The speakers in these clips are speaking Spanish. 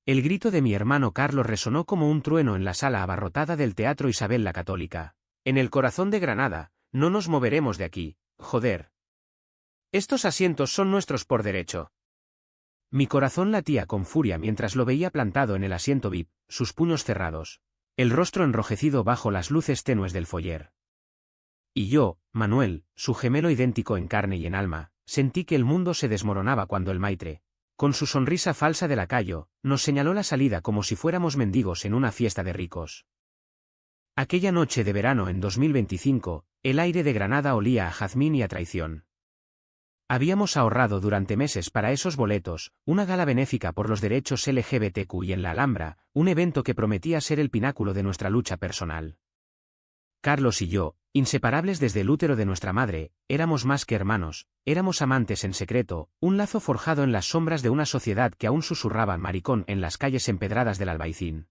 El grito de mi hermano Carlos resonó como un trueno en la sala abarrotada del Teatro Isabel la Católica. En el corazón de Granada, no nos moveremos de aquí, joder. Estos asientos son nuestros por derecho. Mi corazón latía con furia mientras lo veía plantado en el asiento VIP, sus puños cerrados, el rostro enrojecido bajo las luces tenues del foyer. Y yo, Manuel, su gemelo idéntico en carne y en alma, sentí que el mundo se desmoronaba cuando el maitre, con su sonrisa falsa de lacayo, nos señaló la salida como si fuéramos mendigos en una fiesta de ricos. Aquella noche de verano en 2025, el aire de Granada olía a jazmín y a traición. Habíamos ahorrado durante meses para esos boletos, una gala benéfica por los derechos LGBTQ y en la Alhambra, un evento que prometía ser el pináculo de nuestra lucha personal. Carlos y yo, inseparables desde el útero de nuestra madre, éramos más que hermanos, éramos amantes en secreto, un lazo forjado en las sombras de una sociedad que aún susurraba maricón en las calles empedradas del Albaicín.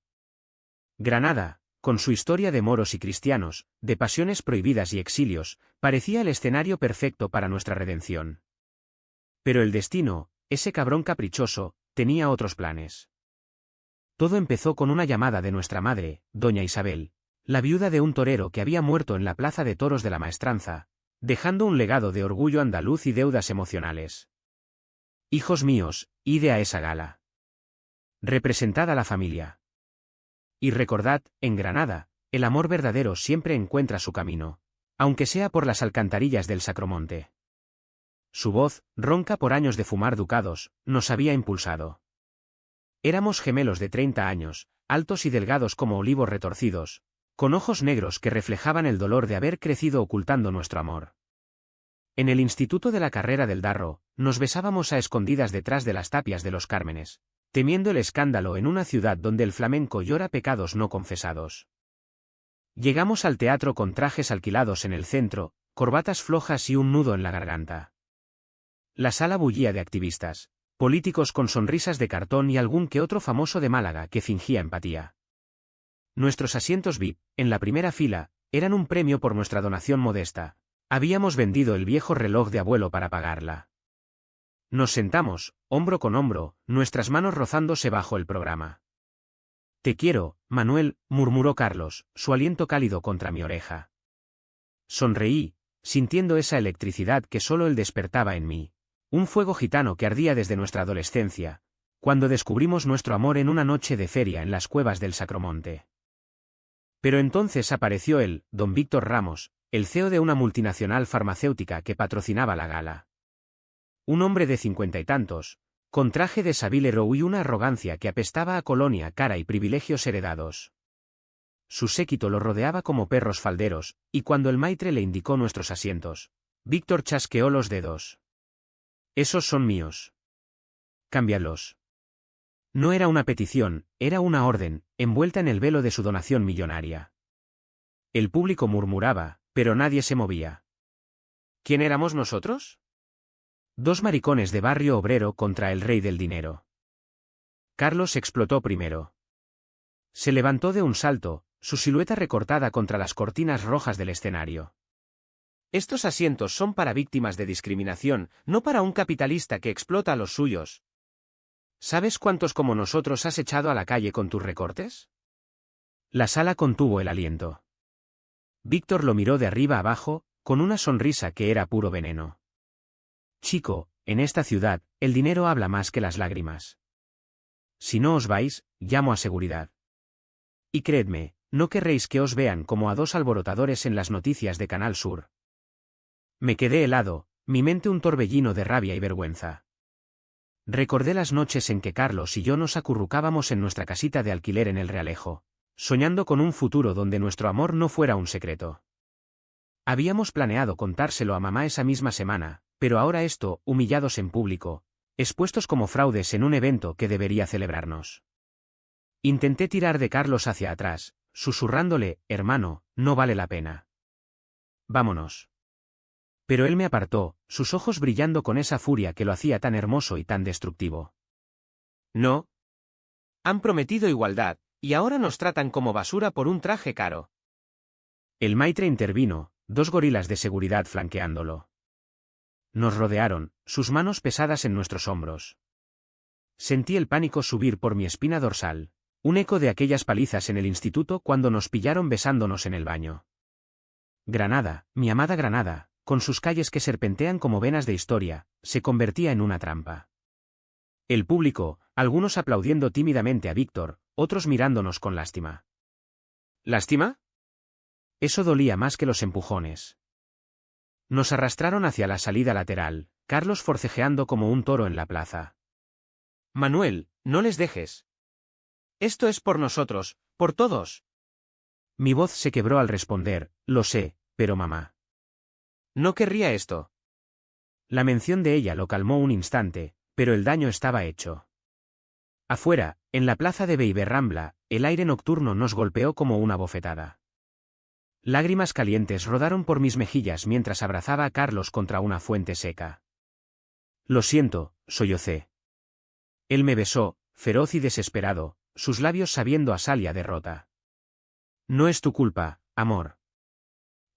Granada, con su historia de moros y cristianos, de pasiones prohibidas y exilios, parecía el escenario perfecto para nuestra redención. Pero el destino, ese cabrón caprichoso, tenía otros planes. Todo empezó con una llamada de nuestra madre, doña Isabel, la viuda de un torero que había muerto en la plaza de toros de la Maestranza, dejando un legado de orgullo andaluz y deudas emocionales. Hijos míos, id a esa gala. Representad a la familia. Y recordad, en Granada, el amor verdadero siempre encuentra su camino, aunque sea por las alcantarillas del Sacromonte. Su voz, ronca por años de fumar ducados, nos había impulsado. Éramos gemelos de 30 años, altos y delgados como olivos retorcidos, con ojos negros que reflejaban el dolor de haber crecido ocultando nuestro amor. En el instituto de la Carrera del Darro, nos besábamos a escondidas detrás de las tapias de los Cármenes, temiendo el escándalo en una ciudad donde el flamenco llora pecados no confesados. Llegamos al teatro con trajes alquilados en el centro, corbatas flojas y un nudo en la garganta. La sala bullía de activistas, políticos con sonrisas de cartón y algún que otro famoso de Málaga que fingía empatía. Nuestros asientos VIP, en la primera fila, eran un premio por nuestra donación modesta. Habíamos vendido el viejo reloj de abuelo para pagarla. Nos sentamos, hombro con hombro, nuestras manos rozándose bajo el programa. Te quiero, Manuel, murmuró Carlos, su aliento cálido contra mi oreja. Sonreí, sintiendo esa electricidad que solo él despertaba en mí, un fuego gitano que ardía desde nuestra adolescencia, cuando descubrimos nuestro amor en una noche de feria en las cuevas del Sacromonte. Pero entonces apareció él, don Víctor Ramos, el CEO de una multinacional farmacéutica que patrocinaba la gala. Un hombre de 50 y tantos, con traje de sabilero y una arrogancia que apestaba a colonia cara y privilegios heredados. Su séquito lo rodeaba como perros falderos, y cuando el maitre le indicó nuestros asientos, Víctor chasqueó los dedos. Esos son míos. Cámbialos. No era una petición, era una orden, envuelta en el velo de su donación millonaria. El público murmuraba, pero nadie se movía. ¿Quién éramos nosotros? Dos maricones de barrio obrero contra el rey del dinero. Carlos explotó primero. Se levantó de un salto, su silueta recortada contra las cortinas rojas del escenario. Estos asientos son para víctimas de discriminación, no para un capitalista que explota a los suyos. ¿Sabes cuántos como nosotros has echado a la calle con tus recortes? La sala contuvo el aliento. Víctor lo miró de arriba abajo, con una sonrisa que era puro veneno. Chico, en esta ciudad, el dinero habla más que las lágrimas. Si no os vais, llamo a seguridad. Y creedme, no querréis que os vean como a dos alborotadores en las noticias de Canal Sur. Me quedé helado, mi mente un torbellino de rabia y vergüenza. Recordé las noches en que Carlos y yo nos acurrucábamos en nuestra casita de alquiler en el Realejo, soñando con un futuro donde nuestro amor no fuera un secreto. Habíamos planeado contárselo a mamá esa misma semana, pero ahora esto, humillados en público, expuestos como fraudes en un evento que debería celebrarnos. Intenté tirar de Carlos hacia atrás, susurrándole, hermano, no vale la pena. Vámonos. Pero él me apartó, sus ojos brillando con esa furia que lo hacía tan hermoso y tan destructivo. No. Han prometido igualdad, y ahora nos tratan como basura por un traje caro. El maitre intervino, dos gorilas de seguridad flanqueándolo. Nos rodearon, sus manos pesadas en nuestros hombros. Sentí el pánico subir por mi espina dorsal, un eco de aquellas palizas en el instituto cuando nos pillaron besándonos en el baño. Granada, mi amada Granada, con sus calles que serpentean como venas de historia, se convertía en una trampa. El público, algunos aplaudiendo tímidamente a Víctor, otros mirándonos con lástima. ¿Lástima? Eso dolía más que los empujones. Nos arrastraron hacia la salida lateral, Carlos forcejeando como un toro en la plaza. Manuel, no les dejes. Esto es por nosotros, por todos. Mi voz se quebró al responder, lo sé, pero mamá. No querría esto. La mención de ella lo calmó un instante, pero el daño estaba hecho. Afuera, en la plaza de Beiberrambla, el aire nocturno nos golpeó como una bofetada. Lágrimas calientes rodaron por mis mejillas mientras abrazaba a Carlos contra una fuente seca. Lo siento, sollocé. Él me besó, feroz y desesperado, sus labios sabiendo a sal y a derrota. No es tu culpa, amor.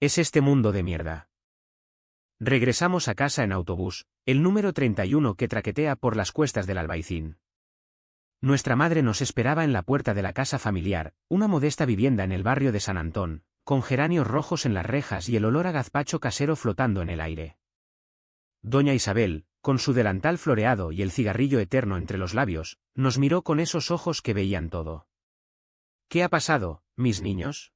Es este mundo de mierda. Regresamos a casa en autobús, el número 31 que traquetea por las cuestas del Albaicín. Nuestra madre nos esperaba en la puerta de la casa familiar, una modesta vivienda en el barrio de San Antón, con geranios rojos en las rejas y el olor a gazpacho casero flotando en el aire. Doña Isabel, con su delantal floreado y el cigarrillo eterno entre los labios, nos miró con esos ojos que veían todo. ¿Qué ha pasado, mis niños?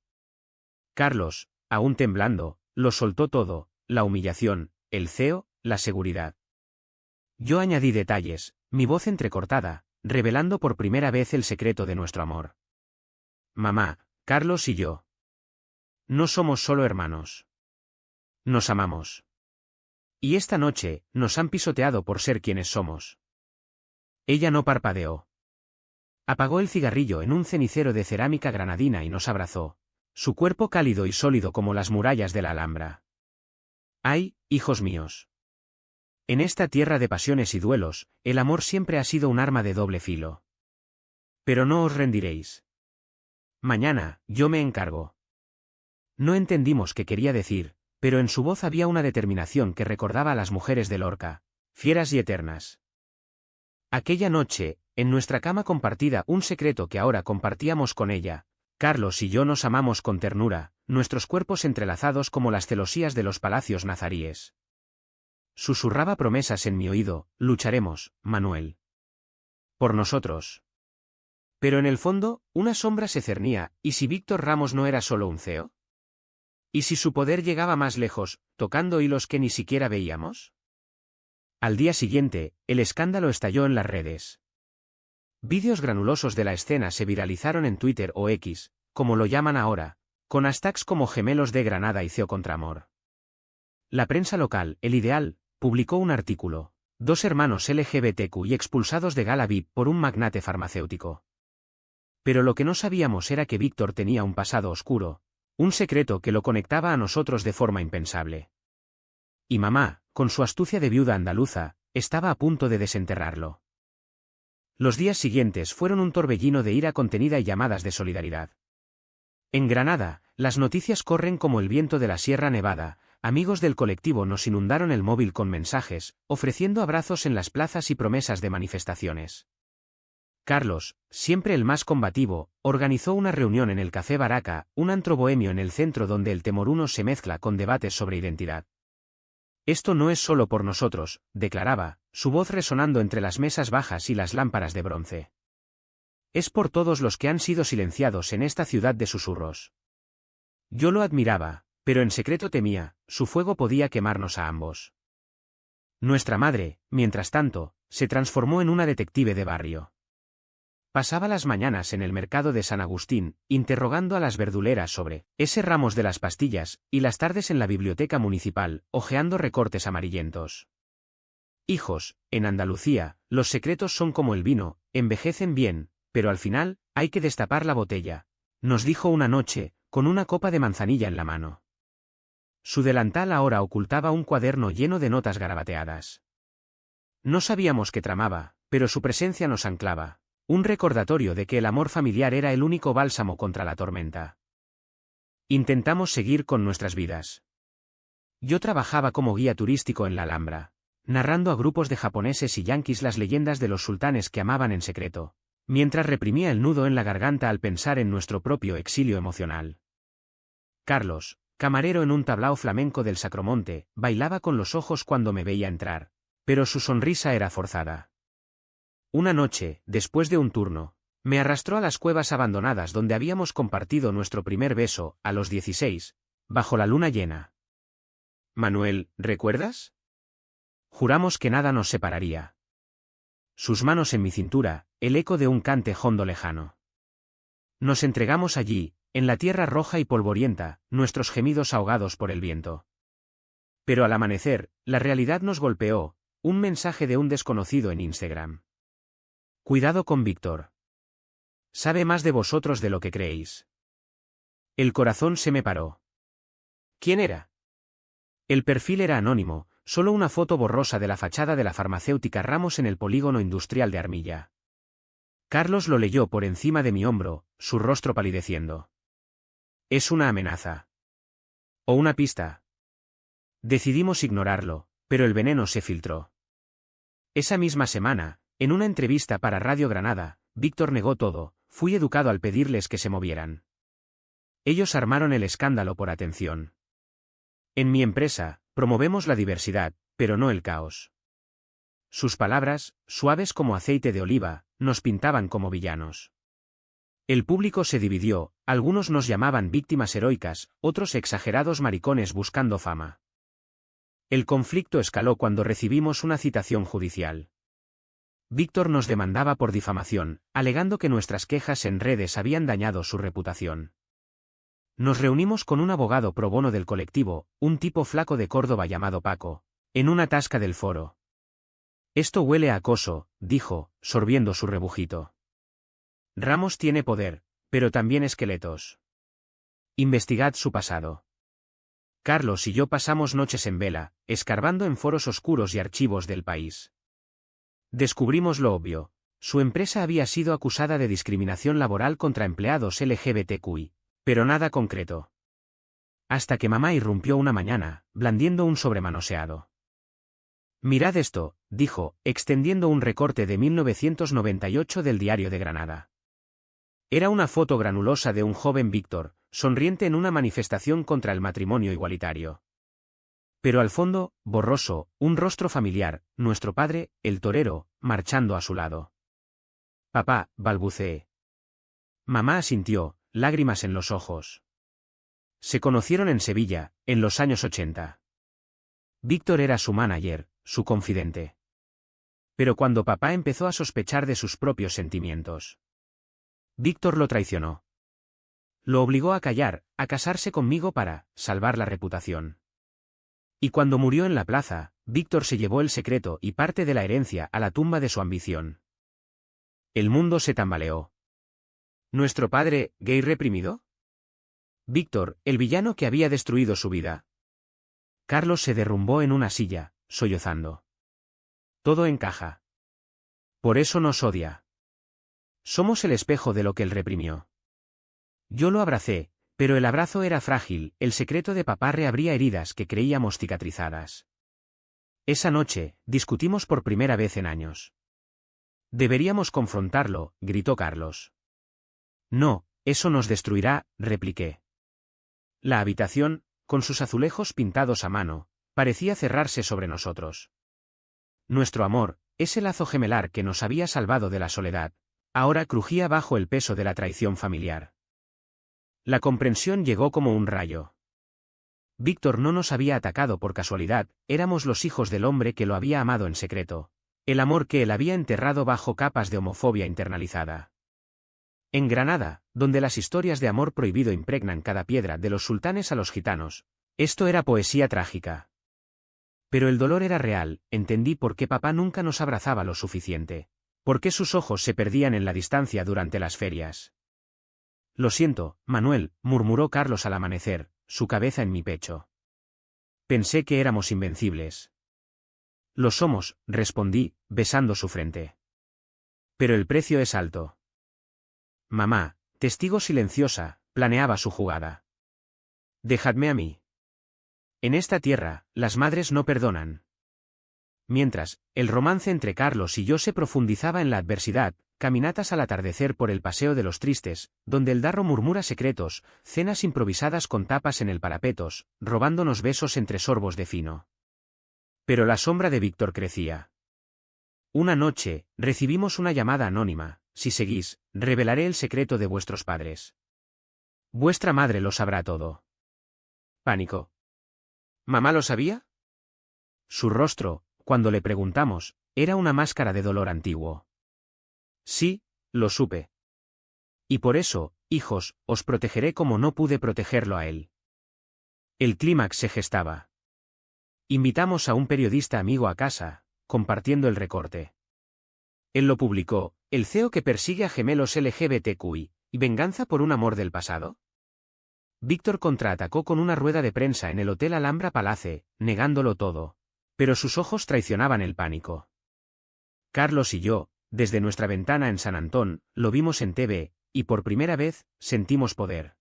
Carlos, aún temblando, lo soltó todo, la humillación, el ceo, la seguridad. Yo añadí detalles, mi voz entrecortada, revelando por primera vez el secreto de nuestro amor. Mamá, Carlos y yo. No somos solo hermanos. Nos amamos. Y esta noche, nos han pisoteado por ser quienes somos. Ella no parpadeó. Apagó el cigarrillo en un cenicero de cerámica granadina y nos abrazó, su cuerpo cálido y sólido como las murallas de la Alhambra. ¡Ay, hijos míos! En esta tierra de pasiones y duelos, el amor siempre ha sido un arma de doble filo. Pero no os rendiréis. Mañana, yo me encargo. No entendimos qué quería decir, pero en su voz había una determinación que recordaba a las mujeres de Lorca, fieras y eternas. Aquella noche, en nuestra cama compartida, un secreto que ahora compartíamos con ella, Carlos y yo nos amamos con ternura, nuestros cuerpos entrelazados como las celosías de los palacios nazaríes. Susurraba promesas en mi oído, lucharemos, Manuel. Por nosotros. Pero en el fondo, una sombra se cernía, ¿y si Víctor Ramos no era solo un CEO? ¿Y si su poder llegaba más lejos, tocando hilos que ni siquiera veíamos? Al día siguiente, el escándalo estalló en las redes. Vídeos granulosos de la escena se viralizaron en Twitter o X, como lo llaman ahora, con hashtags como Gemelos de Granada y CEO contra Amor. La prensa local, El Ideal, publicó un artículo, 2 hermanos LGBTQ y expulsados de gala VIP por un magnate farmacéutico. Pero lo que no sabíamos era que Víctor tenía un pasado oscuro, un secreto que lo conectaba a nosotros de forma impensable. Y mamá, con su astucia de viuda andaluza, estaba a punto de desenterrarlo. Los días siguientes fueron un torbellino de ira contenida y llamadas de solidaridad. En Granada, las noticias corren como el viento de la Sierra Nevada. Amigos del colectivo nos inundaron el móvil con mensajes, ofreciendo abrazos en las plazas y promesas de manifestaciones. Carlos, siempre el más combativo, organizó una reunión en el Café Baraca, un antro bohemio en el centro donde el temoruno se mezcla con debates sobre identidad. Esto no es solo por nosotros, declaraba, su voz resonando entre las mesas bajas y las lámparas de bronce. Es por todos los que han sido silenciados en esta ciudad de susurros. Yo lo admiraba, pero en secreto temía, su fuego podía quemarnos a ambos. Nuestra madre, mientras tanto, se transformó en una detective de barrio. Pasaba las mañanas en el mercado de San Agustín, interrogando a las verduleras sobre ese Ramos de las pastillas, y las tardes en la biblioteca municipal, hojeando recortes amarillentos. Hijos, en Andalucía, los secretos son como el vino, envejecen bien, pero al final, hay que destapar la botella, nos dijo una noche, con una copa de manzanilla en la mano. Su delantal ahora ocultaba un cuaderno lleno de notas garabateadas. No sabíamos qué tramaba, pero su presencia nos anclaba, un recordatorio de que el amor familiar era el único bálsamo contra la tormenta. Intentamos seguir con nuestras vidas. Yo trabajaba como guía turístico en la Alhambra. narrando a grupos de japoneses y yanquis las leyendas de los sultanes que amaban en secreto, mientras reprimía el nudo en la garganta al pensar en nuestro propio exilio emocional. Carlos, camarero en un tablao flamenco del Sacromonte, bailaba con los ojos cuando me veía entrar, pero su sonrisa era forzada. Una noche, después de un turno, me arrastró a las cuevas abandonadas donde habíamos compartido nuestro primer beso, a los 16, bajo la luna llena. Manuel, ¿recuerdas? Juramos que nada nos separaría. Sus manos en mi cintura, el eco de un cante hondo lejano. Nos entregamos allí, en la tierra roja y polvorienta, nuestros gemidos ahogados por el viento. Pero al amanecer, la realidad nos golpeó, un mensaje de un desconocido en Instagram. Cuidado con Víctor. Sabe más de vosotros de lo que creéis. El corazón se me paró. ¿Quién era? El perfil era anónimo, solo una foto borrosa de la fachada de la farmacéutica Ramos en el polígono industrial de Armilla. Carlos lo leyó por encima de mi hombro, su rostro palideciendo. ¿Es una amenaza? ¿O una pista? Decidimos ignorarlo, pero el veneno se filtró. Esa misma semana, en una entrevista para Radio Granada, Víctor negó todo, fui educado al pedirles que se movieran. Ellos armaron el escándalo por atención. En mi empresa, promovemos la diversidad, pero no el caos. Sus palabras, suaves como aceite de oliva, nos pintaban como villanos. El público se dividió, algunos nos llamaban víctimas heroicas, otros exagerados maricones buscando fama. El conflicto escaló cuando recibimos una citación judicial. Víctor nos demandaba por difamación, alegando que nuestras quejas en redes habían dañado su reputación. Nos reunimos con un abogado pro bono del colectivo, un tipo flaco de Córdoba llamado Paco, en una tasca del foro. Esto huele a acoso, dijo, sorbiendo su rebujito. Ramos tiene poder, pero también esqueletos. Investigad su pasado. Carlos y yo pasamos noches en vela, escarbando en foros oscuros y archivos del país. Descubrimos lo obvio. Su empresa había sido acusada de discriminación laboral contra empleados LGBTQI, pero nada concreto. Hasta que mamá irrumpió una mañana, blandiendo un sobremanoseado. Mirad esto, dijo, extendiendo un recorte de 1998 del Diario de Granada. Era una foto granulosa de un joven Víctor, sonriente en una manifestación contra el matrimonio igualitario. Pero al fondo, borroso, un rostro familiar, nuestro padre, el torero, marchando a su lado. Papá, balbuceé. Mamá asintió, lágrimas en los ojos. Se conocieron en Sevilla, en los años 80. Víctor era su manager, su confidente. Pero cuando papá empezó a sospechar de sus propios sentimientos, Víctor lo traicionó. Lo obligó a callar, a casarse conmigo para salvar la reputación. Y cuando murió en la plaza, Víctor se llevó el secreto y parte de la herencia a la tumba de su ambición. El mundo se tambaleó. ¿Nuestro padre, gay reprimido? Víctor, el villano que había destruido su vida. Carlos se derrumbó en una silla, sollozando. Todo encaja. Por eso nos odia. Somos el espejo de lo que él reprimió. Yo lo abracé, pero el abrazo era frágil, el secreto de papá reabría heridas que creíamos cicatrizadas. Esa noche, discutimos por primera vez en años. Deberíamos confrontarlo, gritó Carlos. No, eso nos destruirá, repliqué. La habitación, con sus azulejos pintados a mano, parecía cerrarse sobre nosotros. Nuestro amor, ese lazo gemelar que nos había salvado de la soledad, ahora crujía bajo el peso de la traición familiar. La comprensión llegó como un rayo. Víctor no nos había atacado por casualidad, éramos los hijos del hombre que lo había amado en secreto, el amor que él había enterrado bajo capas de homofobia internalizada. En Granada, donde las historias de amor prohibido impregnan cada piedra de los sultanes a los gitanos, esto era poesía trágica. Pero el dolor era real, entendí por qué papá nunca nos abrazaba lo suficiente, por qué sus ojos se perdían en la distancia durante las ferias. Lo siento, Manuel, murmuró Carlos al amanecer, su cabeza en mi pecho. Pensé que éramos invencibles. Lo somos, respondí, besando su frente. Pero el precio es alto. Mamá, testigo silenciosa, planeaba su jugada. Dejadme a mí. En esta tierra, las madres no perdonan. Mientras, el romance entre Carlos y yo se profundizaba en la adversidad, caminatas al atardecer por el Paseo de los Tristes, donde el Darro murmura secretos, cenas improvisadas con tapas en el parapetos, robándonos besos entre sorbos de fino. Pero la sombra de Víctor crecía. Una noche, recibimos una llamada anónima: si seguís, revelaré el secreto de vuestros padres. Vuestra madre lo sabrá todo. Pánico. ¿Mamá lo sabía? Su rostro, cuando le preguntamos, era una máscara de dolor antiguo. Sí, lo supe. Y por eso, hijos, os protegeré como no pude protegerlo a él. El clímax se gestaba. Invitamos a un periodista amigo a casa, compartiendo el recorte. Él lo publicó: el CEO que persigue a gemelos LGBTQI, ¿y venganza por un amor del pasado? Víctor contraatacó con una rueda de prensa en el Hotel Alhambra Palace, negándolo todo. Pero sus ojos traicionaban el pánico. Carlos y yo, desde nuestra ventana en San Antón, lo vimos en TV, y por primera vez, sentimos poder.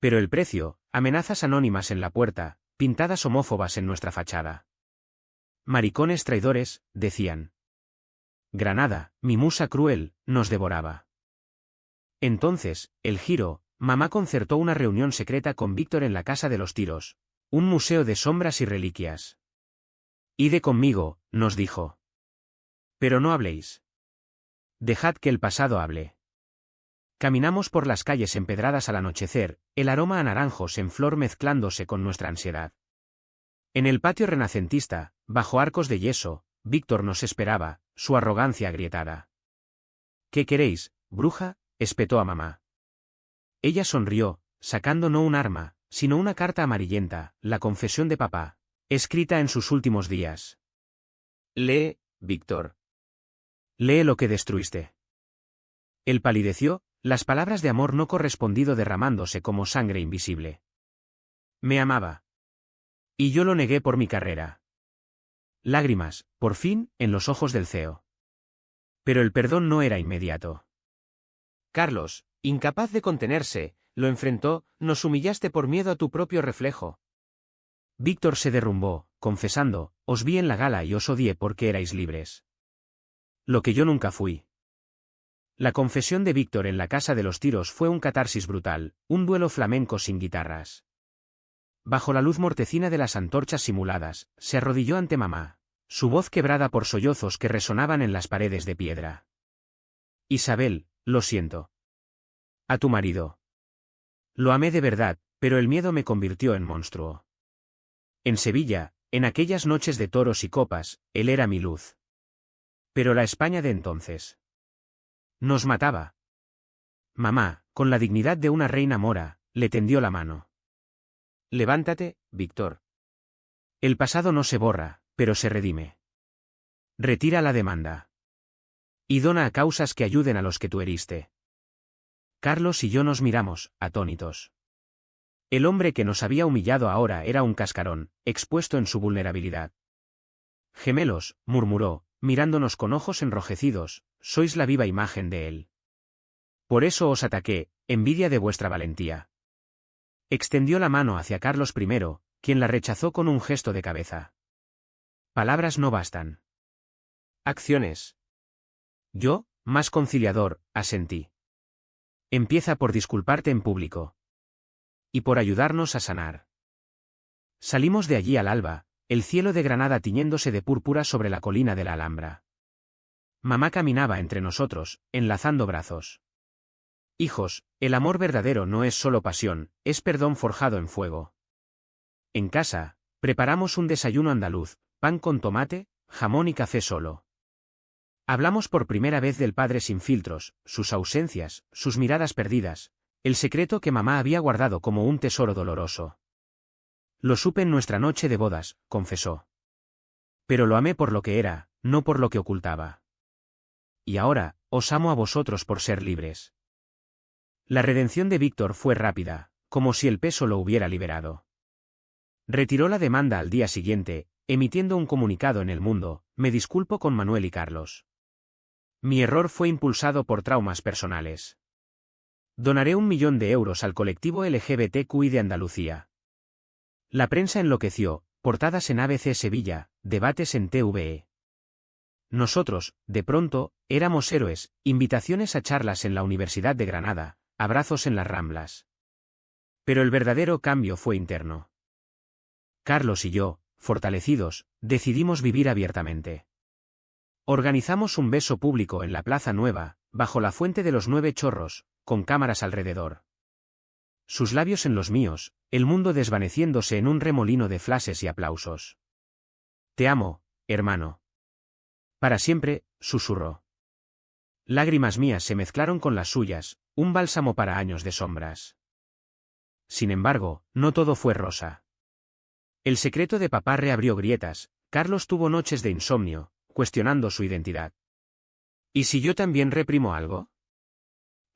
Pero el precio: amenazas anónimas en la puerta, pintadas homófobas en nuestra fachada. Maricones traidores, decían. Granada, mi musa cruel, nos devoraba. Entonces, el giro: mamá concertó una reunión secreta con Víctor en la Casa de los Tiros, un museo de sombras y reliquias. Ide conmigo, nos dijo. Pero no habléis. Dejad que el pasado hable. Caminamos por las calles empedradas al anochecer, el aroma a naranjos en flor mezclándose con nuestra ansiedad. En el patio renacentista, bajo arcos de yeso, Víctor nos esperaba, su arrogancia agrietada. ¿Qué queréis, bruja?, espetó a mamá. Ella sonrió, sacando no un arma, sino una carta amarillenta, la confesión de papá, escrita en sus últimos días. Lee, Víctor. Lee lo que destruiste. Él palideció, las palabras de amor no correspondido derramándose como sangre invisible. Me amaba. Y yo lo negué por mi carrera. Lágrimas, por fin, en los ojos del CEO. Pero el perdón no era inmediato. Carlos, incapaz de contenerse, lo enfrentó: nos humillaste por miedo a tu propio reflejo. Víctor se derrumbó, confesando: os vi en la gala y os odié porque erais libres. Lo que yo nunca fui. La confesión de Víctor en la Casa de los Tiros fue un catarsis brutal, un duelo flamenco sin guitarras. Bajo la luz mortecina de las antorchas simuladas, se arrodilló ante mamá, su voz quebrada por sollozos que resonaban en las paredes de piedra. Isabel, lo siento. A tu marido. Lo amé de verdad, pero el miedo me convirtió en monstruo. En Sevilla, en aquellas noches de toros y copas, él era mi luz. Pero la España de entonces nos mataba. Mamá, con la dignidad de una reina mora, le tendió la mano. Levántate, Víctor. El pasado no se borra, pero se redime. Retira la demanda. Y dona a causas que ayuden a los que tú heriste. Carlos y yo nos miramos, atónitos. El hombre que nos había humillado ahora era un cascarón, expuesto en su vulnerabilidad. Gemelos, murmuró, mirándonos con ojos enrojecidos, sois la viva imagen de él. Por eso os ataqué, envidia de vuestra valentía. Extendió la mano hacia Carlos I, quien la rechazó con un gesto de cabeza. Palabras no bastan. Acciones. Yo, más conciliador, asentí. Empieza por disculparte en público. Y por ayudarnos a sanar. Salimos de allí al alba, el cielo de Granada tiñéndose de púrpura sobre la colina de la Alhambra. Mamá caminaba entre nosotros, enlazando brazos. Hijos, el amor verdadero no es solo pasión, es perdón forjado en fuego. En casa, preparamos un desayuno andaluz, pan con tomate, jamón y café solo. Hablamos por primera vez del padre sin filtros, sus ausencias, sus miradas perdidas, el secreto que mamá había guardado como un tesoro doloroso. Lo supe en nuestra noche de bodas, confesó. Pero lo amé por lo que era, no por lo que ocultaba. Y ahora, os amo a vosotros por ser libres. La redención de Víctor fue rápida, como si el peso lo hubiera liberado. Retiró la demanda al día siguiente, emitiendo un comunicado en El Mundo: me disculpo con Manuel y Carlos. Mi error fue impulsado por traumas personales. Donaré 1 millón de euros al colectivo LGBTQI de Andalucía. La prensa enloqueció, portadas en ABC Sevilla, debates en TVE. Nosotros, de pronto, éramos héroes, invitaciones a charlas en la Universidad de Granada, abrazos en las Ramblas. Pero el verdadero cambio fue interno. Carlos y yo, fortalecidos, decidimos vivir abiertamente. Organizamos un beso público en la Plaza Nueva, bajo la Fuente de los 9 Chorros, con cámaras alrededor. Sus labios en los míos, el mundo desvaneciéndose en un remolino de flashes y aplausos. Te amo, hermano. Para siempre, susurró. Lágrimas mías se mezclaron con las suyas, un bálsamo para años de sombras. Sin embargo, no todo fue rosa. El secreto de papá reabrió grietas, Carlos tuvo noches de insomnio, cuestionando su identidad. ¿Y si yo también reprimo algo?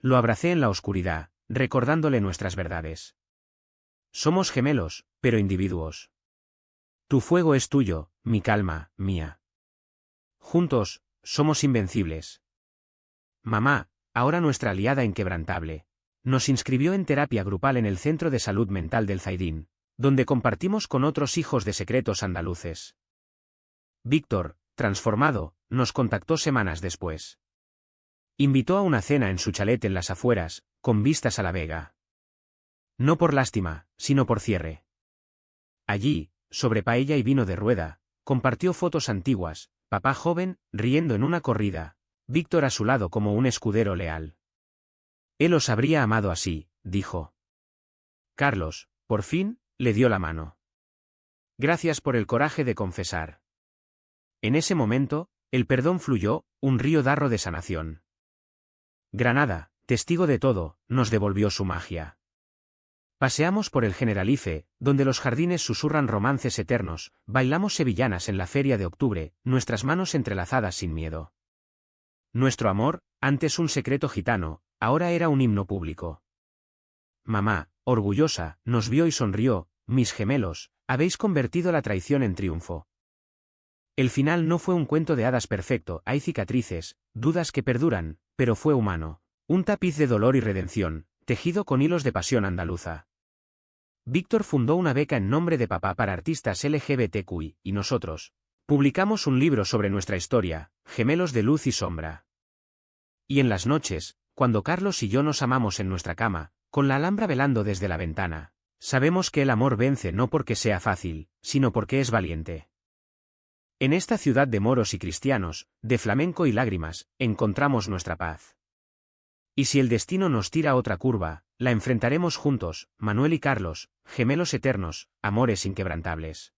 Lo abracé en la oscuridad, recordándole nuestras verdades. Somos gemelos, pero individuos. Tu fuego es tuyo, mi calma, mía. Juntos, somos invencibles. Mamá, ahora nuestra aliada inquebrantable, nos inscribió en terapia grupal en el Centro de Salud Mental del Zaidín, donde compartimos con otros hijos de secretos andaluces. Víctor, transformado, nos contactó semanas después. Invitó a una cena en su chalet en las afueras, con vistas a la Vega. No por lástima, sino por cierre. Allí, sobre paella y vino de rueda, compartió fotos antiguas, papá joven, riendo en una corrida, Víctor a su lado como un escudero leal. Él os habría amado así, dijo. Carlos, por fin, le dio la mano. Gracias por el coraje de confesar. En ese momento, el perdón fluyó, un río darro de sanación. Granada, testigo de todo, nos devolvió su magia. Paseamos por el Generalife, donde los jardines susurran romances eternos, bailamos sevillanas en la feria de octubre, nuestras manos entrelazadas sin miedo. Nuestro amor, antes un secreto gitano, ahora era un himno público. Mamá, orgullosa, nos vio y sonrió, mis gemelos, habéis convertido la traición en triunfo. El final no fue un cuento de hadas perfecto, hay cicatrices, dudas que perduran, pero fue humano, un tapiz de dolor y redención, tejido con hilos de pasión andaluza. Víctor fundó una beca en nombre de papá para artistas LGBTQI, y nosotros publicamos un libro sobre nuestra historia, Gemelos de Luz y Sombra. Y en las noches, cuando Carlos y yo nos amamos en nuestra cama, con la Alhambra velando desde la ventana, sabemos que el amor vence no porque sea fácil, sino porque es valiente. En esta ciudad de moros y cristianos, de flamenco y lágrimas, encontramos nuestra paz. Y si el destino nos tira a otra curva, la enfrentaremos juntos, Manuel y Carlos, gemelos eternos, amores inquebrantables.